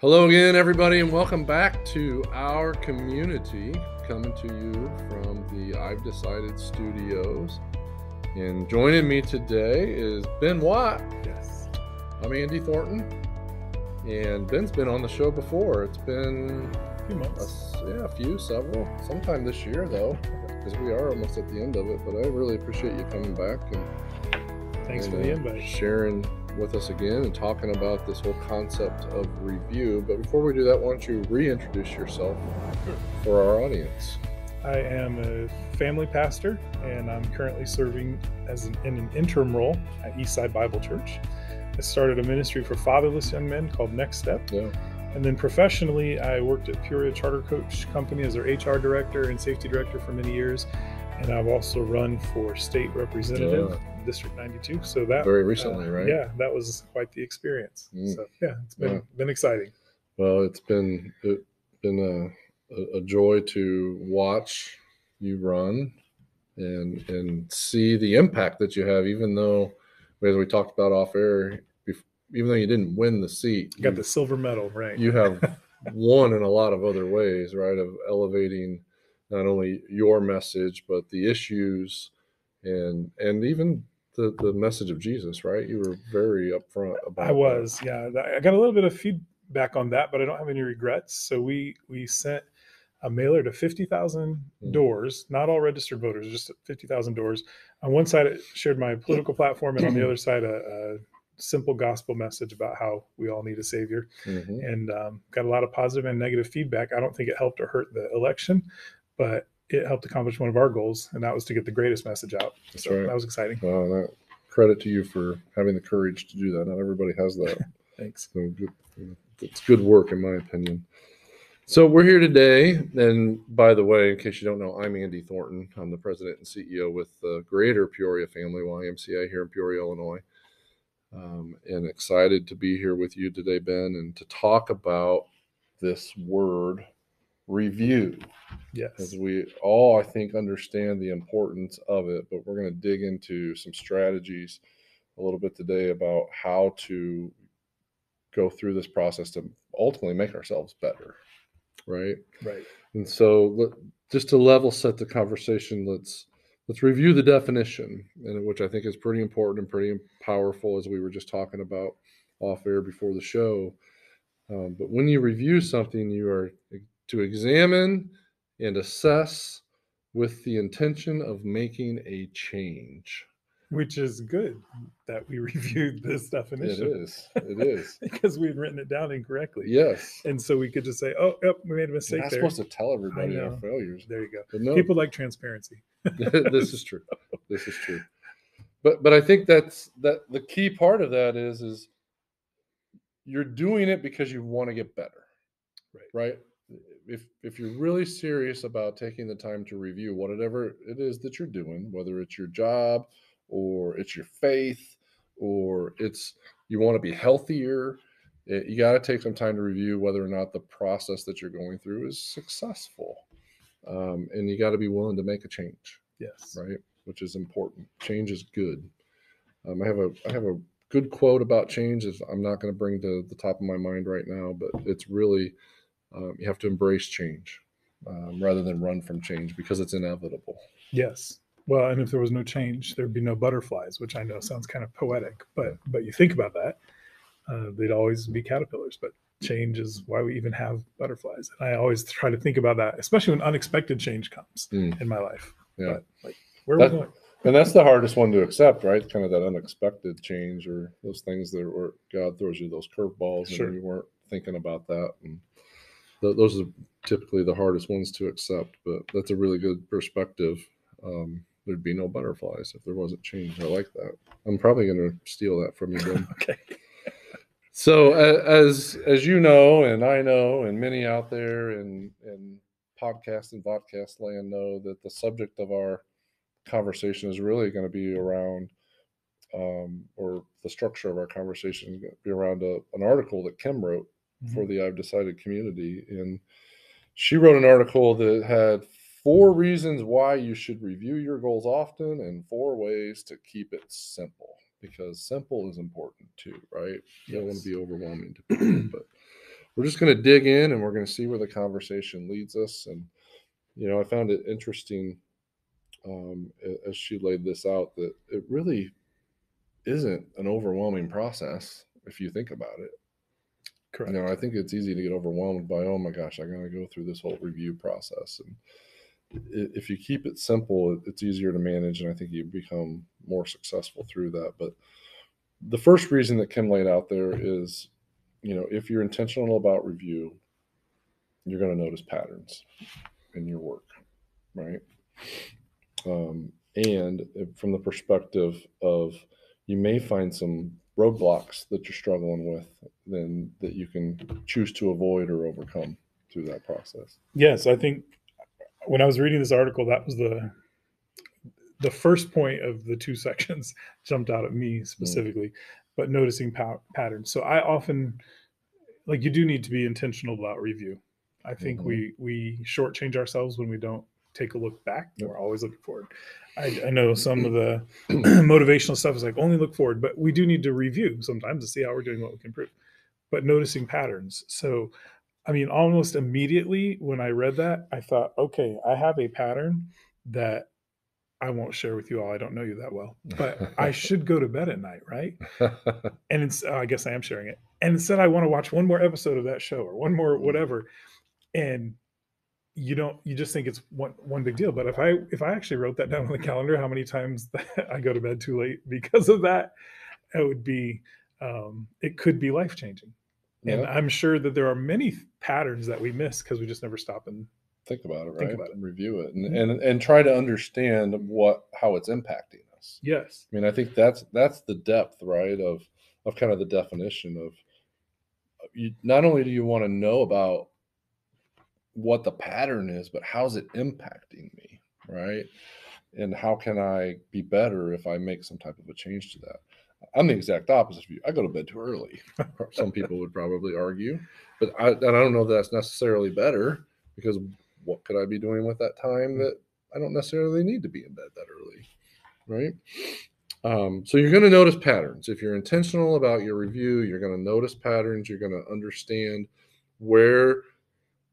Hello again, everybody, and welcome back to our community, coming to you from the I've Decided Studios. And joining me today is Ben Watt. Yes. I'm Andy Thornton, and Ben's been on the show before. It's been A few months. several. Sometime this year, though, because we are almost at the end of it. But I really appreciate you coming back Thanks for the invite. sharing with us again and talking about this whole concept of review. But before we do that, why don't you reintroduce yourself for our audience? I am a family pastor, and I'm currently serving in an interim role at Eastside Bible Church. I started a ministry for fatherless young men called Next Step. Yeah. And then professionally, I worked at Peoria Charter Coach Company as their HR director and safety director for many years. And I've also run for state representative, District 92. So that very recently, right? Yeah, that was quite the experience. So yeah, it's been exciting. Well, it's been a joy to watch you run and see the impact that you have, even though, as we talked about off air, even though you didn't win the seat, You got the silver medal, right? You have won in a lot of other ways, right? Of elevating not only your message, but the issues and even the message of Jesus, right? You were very upfront about I was, yeah. I got a little bit of feedback on that, but I don't have any regrets. So we sent a mailer to 50,000 doors, not all registered voters, just 50,000 doors. On one side, it shared my political platform, and on the other side, a simple gospel message about how we all need a savior. Mm-hmm. And got a lot of positive and negative feedback. I don't think it helped or hurt the election, but it helped accomplish one of our goals, and that was to get the greatest message out. That's so right. That was exciting. Well, credit to you for having the courage to do that. Not everybody has that. Thanks. So it's good work, in my opinion. So we're here today, and by the way, in case you don't know, I'm Andy Thornton. I'm the president and CEO with the Greater Peoria Family YMCA here in Peoria, Illinois. And excited to be here with you today, Ben, and to talk about this word, review. Yes. As we all, I think, understand the importance of it, but we're going to dig into some strategies a little bit today about how to go through this process to ultimately make ourselves better, right? Right. And so just to level set the conversation, let's review the definition, which I think is pretty important and pretty powerful, as we were just talking about off air before the show. But when you review something, you are to examine and assess with the intention of making a change. Which is good that we reviewed this definition. It is. Because we had written it down incorrectly. Yes. And so we could just say, oh, yep, we made a mistake there. You're not supposed to tell everybody our failures. There you go. But no. People like transparency. This is true. This is true. But I think that the key part of that is you're doing it because you want to get better. Right? If you're really serious about taking the time to review whatever it is that you're doing, whether it's your job or it's your faith or it's you want to be healthier, you got to take some time to review whether or not the process that you're going through is successful. And you got to be willing to make a change. Yes. Right? Which is important. Change is good. I have a good quote about change that I'm not going to bring to the top of my mind right now, but it's really you have to embrace change rather than run from change because it's inevitable. Yes. Well, and if there was no change, there'd be no butterflies, which I know sounds kind of poetic, but you think about that, they'd always be caterpillars. But change is why we even have butterflies. And I always try to think about that, especially when unexpected change comes in my life. Yeah. But where are we going? And that's the hardest one to accept, right? Kind of that unexpected change or those things that where God throws you those curveballs and you weren't thinking about that. And those are typically the hardest ones to accept, but that's a really good perspective. There'd be no butterflies if there wasn't change. I like that. I'm probably going to steal that from you, Ben. Okay. So as you know, and I know, and many out there in podcast and vodcast land know that the subject of our conversation is really going to be around, or the structure of our conversation is going to be around an article that Kim wrote for the I've Decided community. And she wrote an article that had 4 reasons why you should review your goals often and 4 ways to keep it simple, because simple is important too, right? You don't want to be overwhelming to people, but we're just going to dig in and we're going to see where the conversation leads us. And, I found it interesting as she laid this out that it really isn't an overwhelming process if you think about it. Correct. I think it's easy to get overwhelmed by, oh my gosh, I got to go through this whole review process. And if you keep it simple, it's easier to manage, and I think you become more successful through that. But the first reason that Kim laid out there is, if you're intentional about review, you're going to notice patterns in your work, right? And from the perspective of, you may find some roadblocks that you're struggling with, then that you can choose to avoid or overcome through that process. Yes, I think when I was reading this article, that was the first point of the two sections jumped out at me specifically, but noticing patterns. So I often, like, you do need to be intentional about review. I think we shortchange ourselves when we don't take a look back. Yep. We're always looking forward. I know some of the motivational stuff is like only look forward, but we do need to review sometimes to see how we're doing, what we can improve. But noticing patterns. So, I mean, almost immediately when I read that, I thought, okay, I have a pattern that I won't share with you all. I don't know you that well, but I should go to bed at night, right? And it's, I guess I am sharing it. And instead, I want to watch one more episode of that show or one more whatever. And you just think it's one big deal. But if I actually wrote that down on the calendar, how many times I go to bed too late because of that, it would be, it could be life changing. And I'm sure that there are many patterns that we miss because we just never stop and think about it, right? And review it and try to understand how it's impacting us. Yes. I mean, I think that's the depth, right, of kind of the definition of, you. Not only do you want to know about what the pattern is, but how's it impacting me, right? And how can I be better if I make some type of a change to that? I'm the exact opposite of you. I go to bed too early. Some people would probably argue, but I don't know that that's necessarily better, because what could I be doing with that time that I don't necessarily need to be in bed that early, right? So you're going to notice patterns. If you're intentional about your review, you're going to notice patterns. You're going to understand where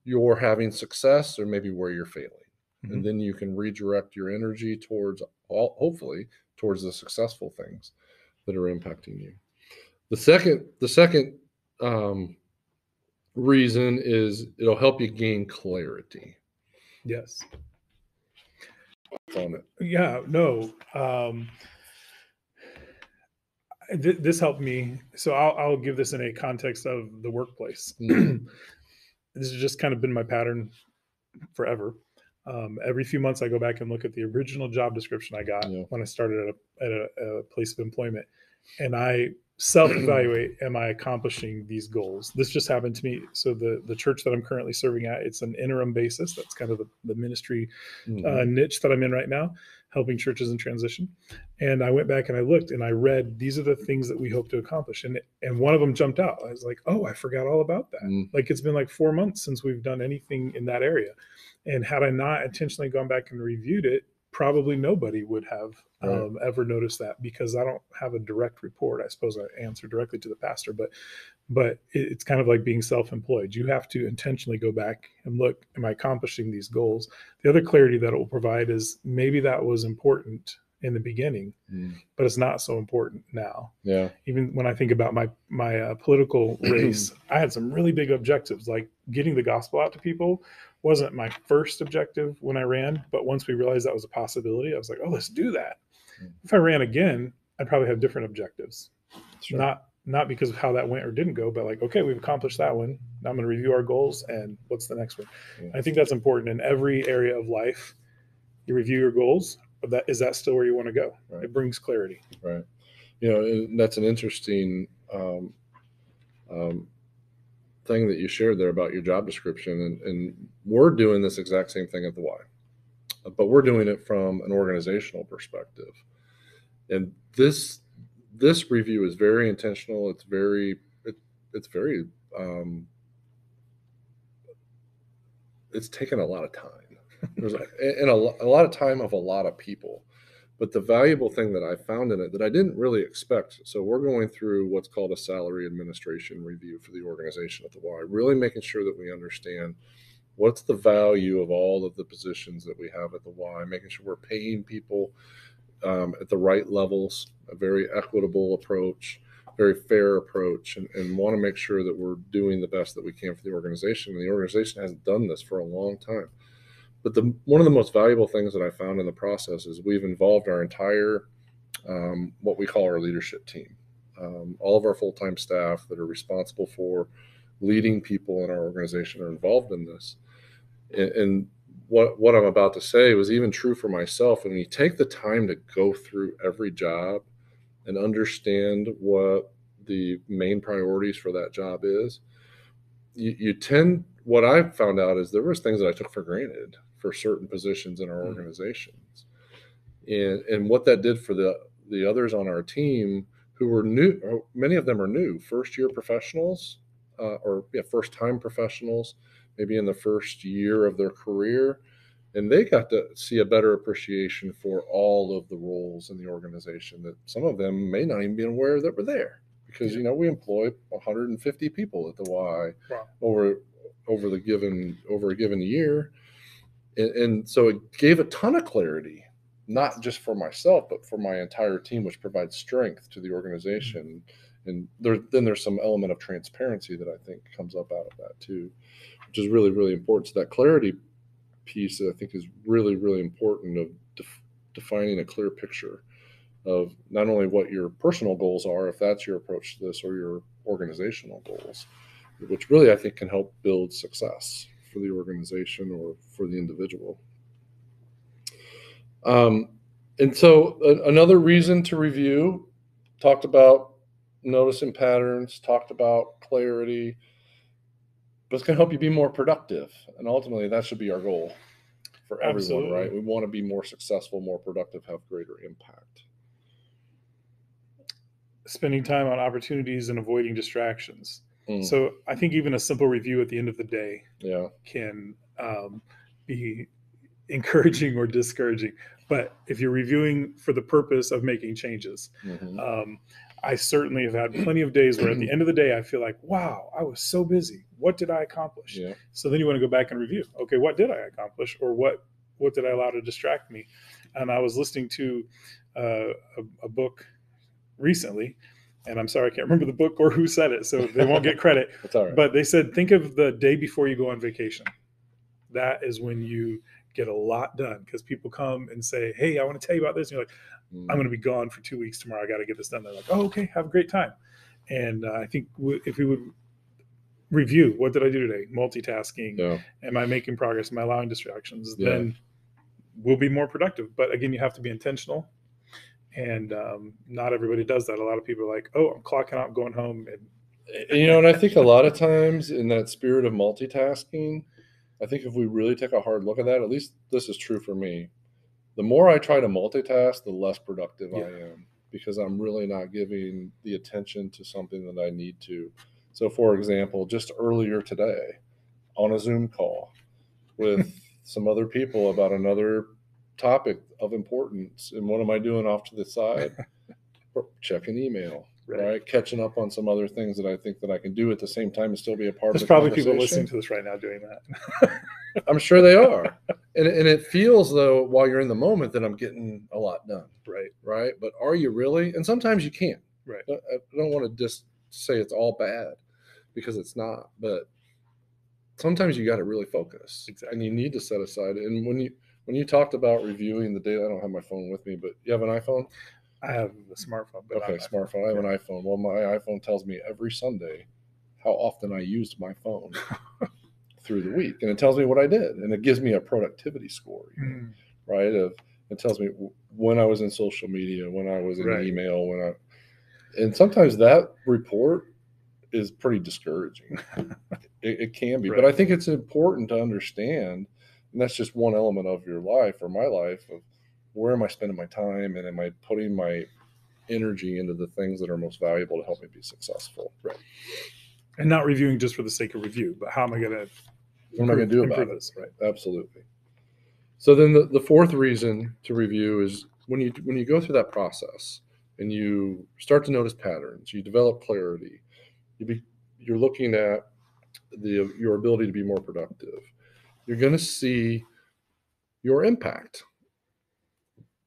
you're having success or maybe where you're failing. And then you can redirect your energy towards, hopefully, towards the successful things that are impacting you. The second reason is it'll help you gain clarity. Yes. On it. Yeah. No. This helped me. So I'll give this in a context of the workplace. This has just kind of been my pattern forever. Every few months, I go back and look at the original job description I got when I started at a place of employment, and I self-evaluate: am I accomplishing these goals? This just happened to me. So the church that I'm currently serving at, it's an interim basis. That's kind of the ministry niche that I'm in right now, helping churches in transition. And I went back and I looked and I read, these are the things that we hope to accomplish. And one of them jumped out. I was like, oh, I forgot all about that. Like, it's been like 4 months since we've done anything in that area. And had I not intentionally gone back and reviewed it, probably nobody would have ever noticed that, because I don't have a direct report. I suppose I answer directly to the pastor, but it's kind of like being self-employed. You have to intentionally go back and look, am I accomplishing these goals? The other clarity that it will provide is maybe that was important in the beginning, but it's not so important now. Yeah. Even when I think about my political race, I had some really big objectives, like getting the gospel out to people wasn't my first objective when I ran, but once we realized that was a possibility, I was like, oh, let's do that. If I ran again, I'd probably have different objectives. Sure. Not because of how that went or didn't go, but like, okay, we've accomplished that one. Now I'm going to review our goals and what's the next one. Yeah. I think that's important in every area of life. You review your goals, but is that still where you want to go? Right. It brings clarity. Right. That's an interesting thing that you shared there about your job description. And we're doing this exact same thing at the Y, but we're doing it from an organizational perspective. And this review is very intentional. It's very it's taken a lot of time. There's a lot of time of a lot of people, But the valuable thing that I found in it that I didn't really expect, so we're going through what's called a salary administration review for the organization at the Y, really making sure that we understand what's the value of all of the positions that we have at the Y, making sure we're paying people at the right levels, a very equitable approach, very fair approach, and want to make sure that we're doing the best that we can for the organization. And the organization hasn't done this for a long time. But one of the most valuable things that I found in the process is we've involved our entire, what we call our leadership team, all of our full-time staff that are responsible for leading people in our organization are involved in this. And what I'm about to say was even true for myself. When you take the time to go through every job and understand what the main priorities for that job is, you tend, what I found out is there was things that I took for granted for certain positions in our organizations. And what that did for the others on our team who were new, many of them are new, first-year professionals, first-time professionals, maybe in the first year of their career. And they got to see a better appreciation for all of the roles in the organization that some of them may not even be aware that were there. Because, we employ 150 people at the Y over a given year. And so it gave a ton of clarity, not just for myself, but for my entire team, which provides strength to the organization. And there's some element of transparency that I think comes up out of that too, which is really, really important. So that clarity piece, I think, is really, really important of defining a clear picture of not only what your personal goals are, if that's your approach to this, or your organizational goals, which really I think can help build success for the organization or for the individual. And so another reason to review, talked about noticing patterns, talked about clarity, but it's going to help you be more productive. And ultimately that should be our goal for everyone, Absolutely. Right? We want to be more successful, more productive, have greater impact. Spending time on opportunities and avoiding distractions. So I think even a simple review at the end of the day can be encouraging or discouraging. But if you're reviewing for the purpose of making changes, I certainly have had plenty of days where at the end of the day, I feel like, wow, I was so busy. What did I accomplish? Yeah. So then you want to go back and review. Okay, what did I accomplish? Or what did I allow to distract me? And I was listening to a book recently, and I'm sorry, I can't remember the book or who said it, so they won't get credit. That's all right. But they said, think of the day before you go on vacation. That is when you get a lot done, because people come and say, hey, I want to tell you about this. And you're like, I'm going to be gone for 2 weeks tomorrow. I got to get this done. They're like, oh, okay, have a great time. And I think if we would review, what did I do today? Multitasking. Yeah. Am I making progress? Am I allowing distractions? Yeah. Then we'll be more productive. But again, you have to be intentional. And not everybody does that. A lot of people are like, oh, I'm clocking out, going home. And I think a lot of times in that spirit of multitasking, I think if we really take a hard look at that, at least this is true for me, the more I try to multitask, the less productive I am, because I'm really not giving the attention to something that I need to. So, for example, just earlier today on a Zoom call with some other people about another topic of importance, and what am I doing off to the side? Checking email, right? Catching up on some other things that I think that I can do at the same time and still be a part of the conversation. There's probably people listening to this right now doing that. I'm sure they are. And it feels, though, while you're in the moment, that I'm getting a lot done. Right. But are you really? And sometimes you can't. Right. I don't want to just say it's all bad, because it's not. But sometimes you got to really focus. Exactly. And you need to set aside. And when you talked about reviewing the day, I don't have my phone with me, but you have an iPhone? I have a smartphone. But okay, smartphone. I have an iPhone. Well, my iPhone tells me every Sunday how often I used my phone through the week. And it tells me what I did. And it gives me a productivity score, right? It tells me when I was in social media, when I was in email, and sometimes that report is pretty discouraging. It can be. But I think it's important to understand, and that's just one element of your life, or my life, of where am I spending my time, and am I putting my energy into the things that are most valuable to help me be successful? Right. And not reviewing just for the sake of review, but how am I going to do about it? Right. Absolutely. So then the fourth reason to review is when you go through that process and you start to notice patterns, you develop clarity, you're looking at your ability to be more productive. You're going to see your impact.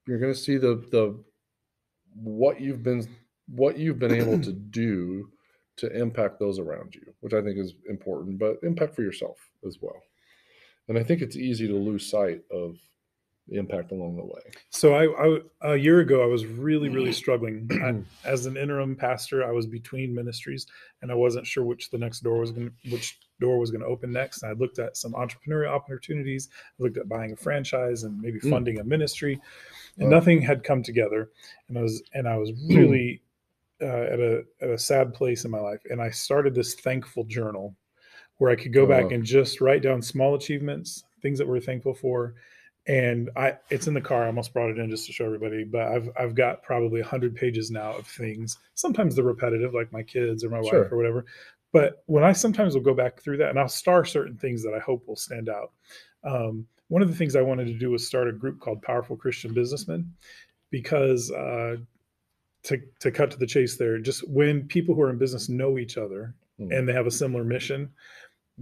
You're going to see the what you've been able to do to impact those around you, which I think is important, but impact for yourself as well. And I think it's easy to lose sight of the impact along the way. So a year ago, I was really struggling. As an interim pastor, I was between ministries, and I wasn't sure which door was going to open next. And I looked at some entrepreneurial opportunities. I looked at buying a franchise and maybe funding a ministry, and nothing had come together. And I was really at a sad place in my life. And I started this thankful journal where I could go back and just write down small achievements, things that we're thankful for. And it's in the car. I almost brought it in just to show everybody, but I've got probably 100 pages now of things. Sometimes they're repetitive, like my kids or my wife or whatever. But when I sometimes will go back through that, and I'll star certain things that I hope will stand out. One of the things I wanted to do was start a group called Powerful Christian Businessmen, because to cut to the chase there, just when people who are in business know each other and they have a similar mission,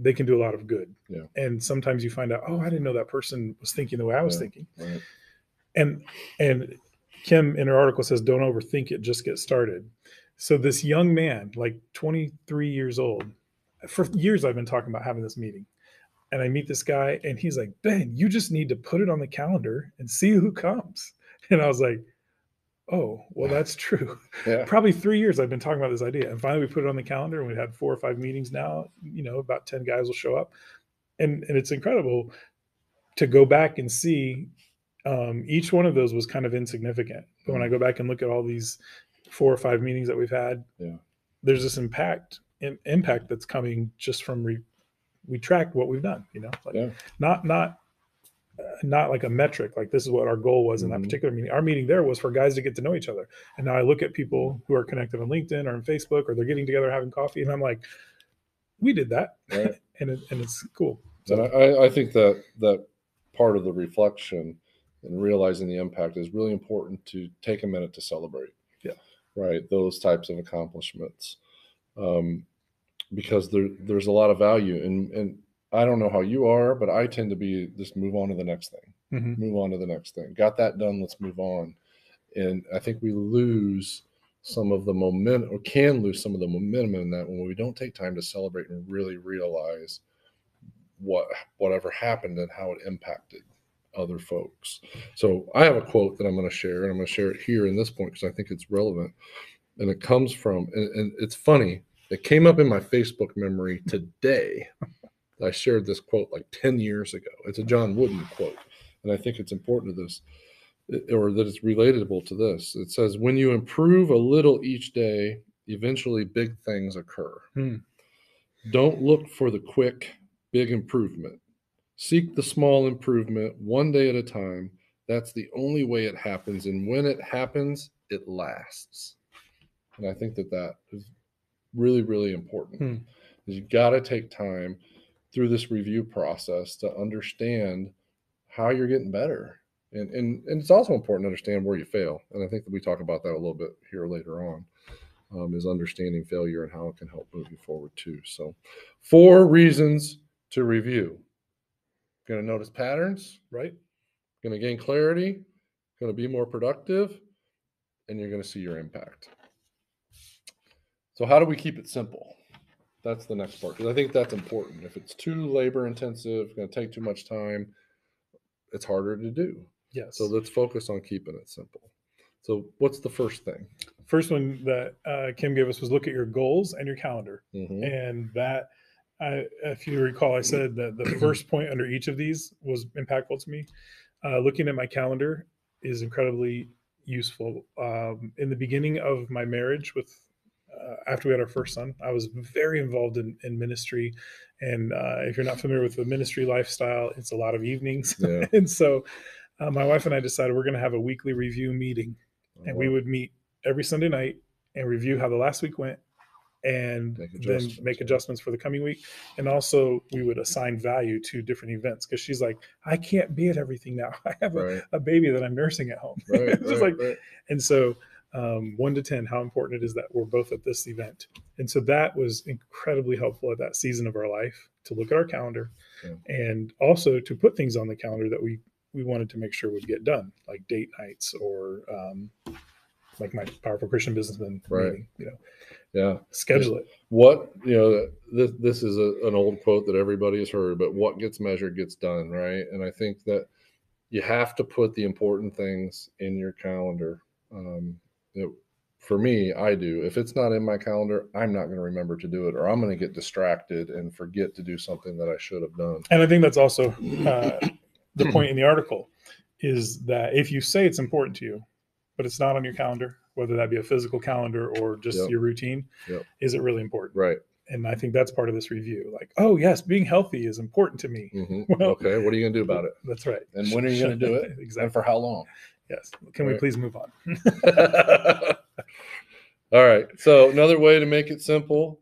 they can do a lot of good. Yeah. And sometimes you find out, oh, I didn't know that person was thinking the way I was thinking. Right. And Kim in her article says, don't overthink it, just get started. So this young man, like 23 years old, for years I've been talking about having this meeting. And I meet this guy and he's like, Ben, you just need to put it on the calendar and see who comes. And I was like, oh, well, that's true. Yeah. Probably 3 years I've been talking about this idea. And finally we put it on the calendar, and we had 4 or 5 meetings now. About 10 guys will show up. And it's incredible to go back and see each one of those was kind of insignificant. But when I go back and look at all these 4 or 5 meetings that we've had, there's this impact that's coming just from we tracked what we've done, not like a metric, like this is what our goal was in that particular meeting. Our meeting there was for guys to get to know each other. And now I look at people who are connected on LinkedIn or on Facebook, or they're getting together having coffee, and I'm like, we did that. Right. and it's cool. So and I think that part of the reflection and realizing the impact is really important, to take a minute to celebrate. Yeah. Right. Those types of accomplishments. Because there's a lot of value, and I don't know how you are, but I tend to be just move on to the next thing, move on to the next thing. Got that done, let's move on. And I think we lose some of the momentum, or can lose some of the momentum in that, when we don't take time to celebrate and really realize whatever happened and how it impacted other folks. So I have a quote that I'm going to share, and I'm going to share it here in this point because I think it's relevant. And it comes from, and it's funny, it came up in my Facebook memory today. I shared this quote like 10 years ago. It's a John Wooden quote, and I think it's important to this, or that it's relatable to this. It says, when you improve a little each day, eventually big things occur. Don't look for the quick, big improvement. Seek the small improvement one day at a time. That's the only way it happens. And when it happens, it lasts. And I think that is really, really important. You got to take time through this review process to understand how you're getting better. And it's also important to understand where you fail. And I think that we talk about that a little bit here later on, is understanding failure and how it can help move you forward too. So 4 reasons to review. Going to notice patterns, right? Going to gain clarity, going to be more productive, and you're going to see your impact. So how do we keep it simple? That's the next part, because I think that's important. If it's too labor intensive, going to take too much time, it's harder to do. Yes. So let's focus on keeping it simple. So what's the first thing? First one that Kim gave us was look at your goals and your calendar. And that, if you recall, I said that the first point under each of these was impactful to me. Looking at my calendar is incredibly useful. In the beginning of my marriage after we had our first son, I was very involved in ministry. And if you're not familiar with the ministry lifestyle, it's a lot of evenings. Yeah. And so my wife and I decided we're going to have a weekly review meeting. And we would meet every Sunday night and review how the last week went and then make adjustments for the coming week. And also we would assign value to different events, because she's like, I can't be at everything now. I have a baby that I'm nursing at home. And so 1 to 10, how important it is that we're both at this event. And so that was incredibly helpful at that season of our life, to look at our calendar and also to put things on the calendar that we wanted to make sure would get done, like date nights, or like my Powerful Christian Businessman meeting, schedule it. What, this is an old quote that everybody has heard, but what gets measured gets done, right? And I think that you have to put the important things in your calendar. For me, I do. If it's not in my calendar, I'm not going to remember to do it, or I'm going to get distracted and forget to do something that I should have done. And I think that's also the point in the article, is that if you say it's important to you, but it's not on your calendar, whether that be a physical calendar or just your routine, is it really important? Right. And I think that's part of this review. Like, oh yes, being healthy is important to me. Well, okay, what are you going to do about it? That's right. And when are you going to do it? Exactly. And for how long? Yes. Can we please move on? All right. So another way to make it simple,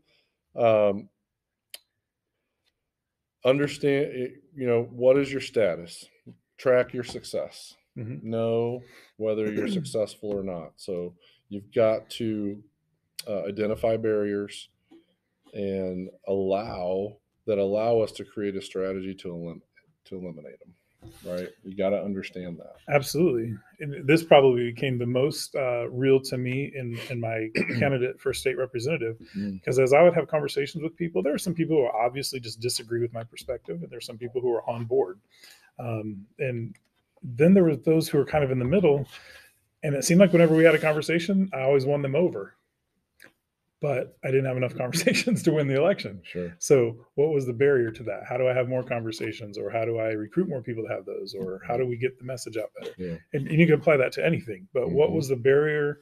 understand, what is your status? Track your success. Know whether you're successful or not. So you've got to identify barriers and allow us to create a strategy to eliminate them. Right. You got to understand that. Absolutely. And this probably became the most real to me in my candidate for state representative, because as I would have conversations with people, there are some people who obviously just disagree with my perspective, and there's some people who are on board. And then there were those who were kind of in the middle, and it seemed like whenever we had a conversation, I always won them over. But I didn't have enough conversations to win the election. Sure. So what was the barrier to that? How do I have more conversations, or how do I recruit more people to have those, or how do we get the message out better? Yeah. And you can apply that to anything, but what was the barrier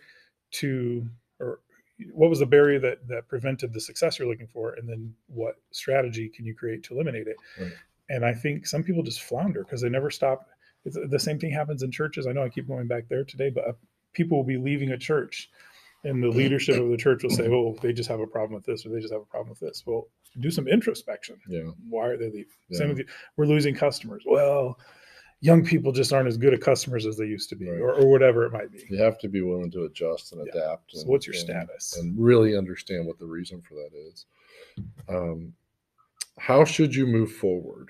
that prevented the success you're looking for? And then what strategy can you create to eliminate it? Right. And I think some people just flounder because they never stop. The same thing happens in churches. I know I keep going back there today, but people will be leaving a church, and the leadership of the church will say, oh, they just have a problem with this, or they just have a problem with this. Well, do some introspection. Yeah. Why are they leaving? Same with you. We're losing customers. Well, young people just aren't as good at customers as they used to be, or whatever it might be. You have to be willing to adjust and adapt. So what's your status? And really understand what the reason for that is. How should you move forward?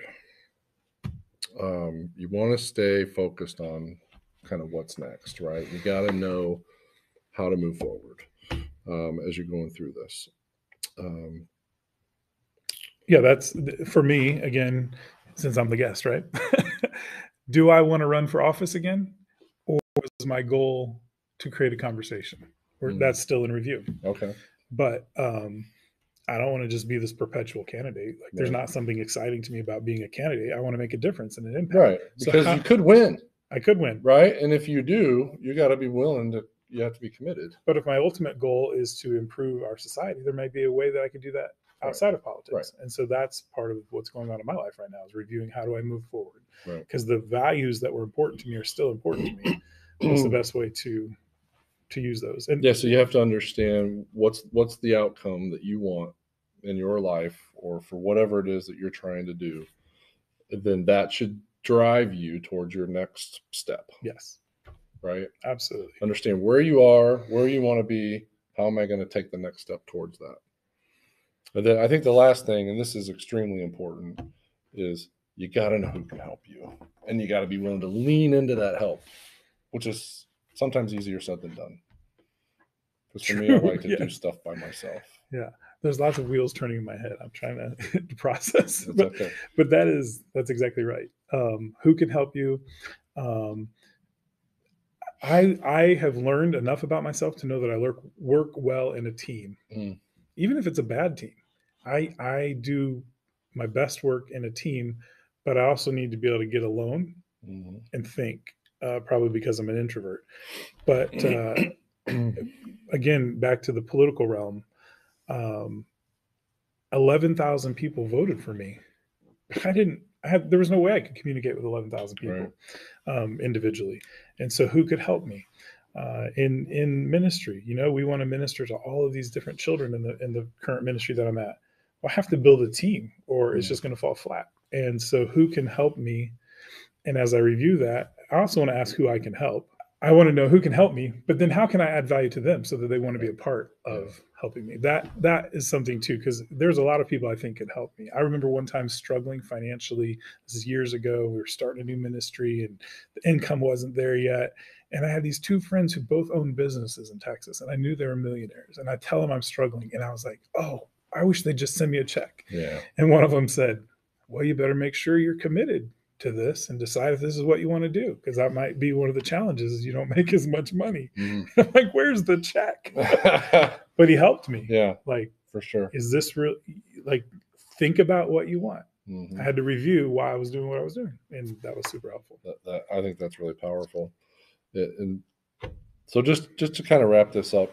You want to stay focused on kind of what's next, right? You got to know how to move forward as you're going through this. That's for me, again, since I'm the guest, right? Do I want to run for office again? Or is my goal to create a conversation? Or that's still in review. Okay. But I don't want to just be this perpetual candidate. Like there's not something exciting to me about being a candidate. I want to make a difference and an impact. Right. Because you could win. I could win. Right. And if you do, you got to be willing to, you have to be committed. But if my ultimate goal is to improve our society, there may be a way that I could do that outside of politics. Right. And so that's part of what's going on in my life right now, is reviewing how do I move forward? Right. Because the values that were important to me are still important to me. What's the best way to use those? And so you have to understand what's the outcome that you want in your life, or for whatever it is that you're trying to do. Then that should drive you towards your next step. Yes. Right? Absolutely. Understand where you are, where you want to be, how am I going to take the next step towards that? And then I think the last thing, and this is extremely important, is you got to know who can help you. And you got to be willing to lean into that help, which is sometimes easier said than done. Because for me, I like to do stuff by myself. Yeah. There's lots of wheels turning in my head. I'm trying to process. Okay. But that's exactly right. Who can help you? I have learned enough about myself to know that I work well in a team, even if it's a bad team. I do my best work in a team, but I also need to be able to get alone and think, probably because I'm an introvert. But again, back to the political realm, 11,000 people voted for me. There was no way I could communicate with 11,000 people individually. And so who could help me? in ministry. We want to minister to all of these different children in the current ministry that I'm at. Well, I have to build a team, or it's just going to fall flat. And so, who can help me? And as I review that, I also want to ask who I can help. I want to know who can help me, but then how can I add value to them so that they want to be a part of helping me? That is something too, because there's a lot of people I think could help me. I remember one time struggling financially. This is years ago. We were starting a new ministry and the income wasn't there yet. And I had these two friends who both owned businesses in Texas, and I knew they were millionaires. And I tell them I'm struggling, and I was like, oh, I wish they'd just send me a check. Yeah. And one of them said, well, you better make sure you're committed to this and decide if this is what you want to do, because that might be one of the challenges is you don't make as much money. I'm like, where's the check? But he helped me. Yeah, like, for sure. Is this real? Like, think about what you want. Mm-hmm. I had to review why I was doing what I was doing, and that was super helpful. I think that's really powerful. And so just to kind of wrap this up,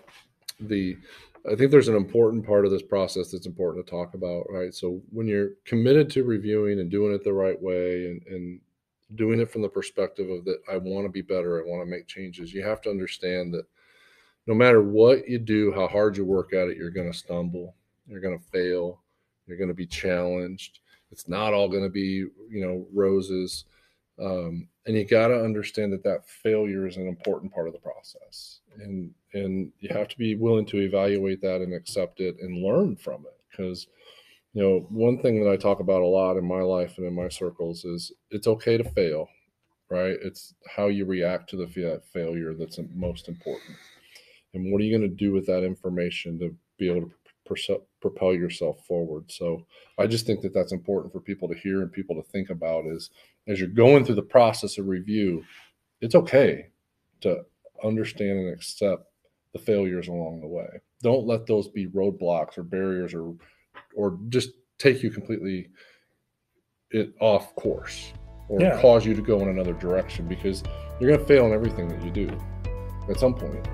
I think there's an important part of this process that's important to talk about, right? So when you're committed to reviewing and doing it the right way and doing it from the perspective of that, I want to be better, I want to make changes, you have to understand that no matter what you do, how hard you work at it, you're going to stumble, you're going to fail, you're going to be challenged. It's not all going to be, roses. And you got to understand that failure is an important part of the process. And you have to be willing to evaluate that and accept it and learn from it. Because, one thing that I talk about a lot in my life and in my circles is it's okay to fail, right? It's how you react to that failure that's most important. And what are you going to do with that information to be able to propel yourself forward? So I just think that that's important for people to hear and people to think about is as you're going through the process of review, it's okay to understand and accept the failures along the way. Don't let those be roadblocks or barriers or just take you completely off course or cause you to go in another direction, because you're going to fail in everything that you do at some point.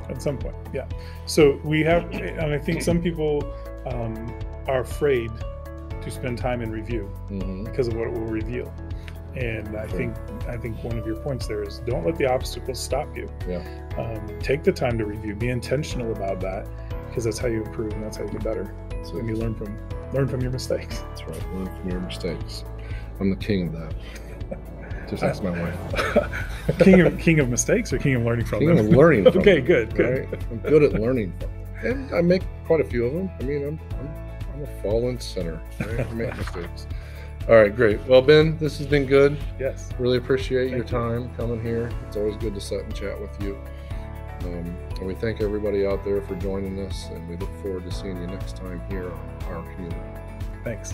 Yeah. So we have, and I think some people are afraid to spend time in review because of what it will reveal. And I think one of your points there is don't let the obstacles stop you. Yeah. Take the time to review. Be intentional about that, because that's how you improve and that's how you get better. So when you learn from your mistakes. That's right. Learn from your mistakes. I'm the king of that. Just ask my wife. king of mistakes or king of learning from them? King of learning from Okay, them, good. Right? I'm good at learning from them. And I make quite a few of them. I mean, I'm a fallen sinner. Right? I make mistakes. All right, great. Well, Ben, this has been good. Yes. Really appreciate your time coming here. It's always good to sit and chat with you. And we thank everybody out there for joining us, and we look forward to seeing you next time here on Our Community. Thanks.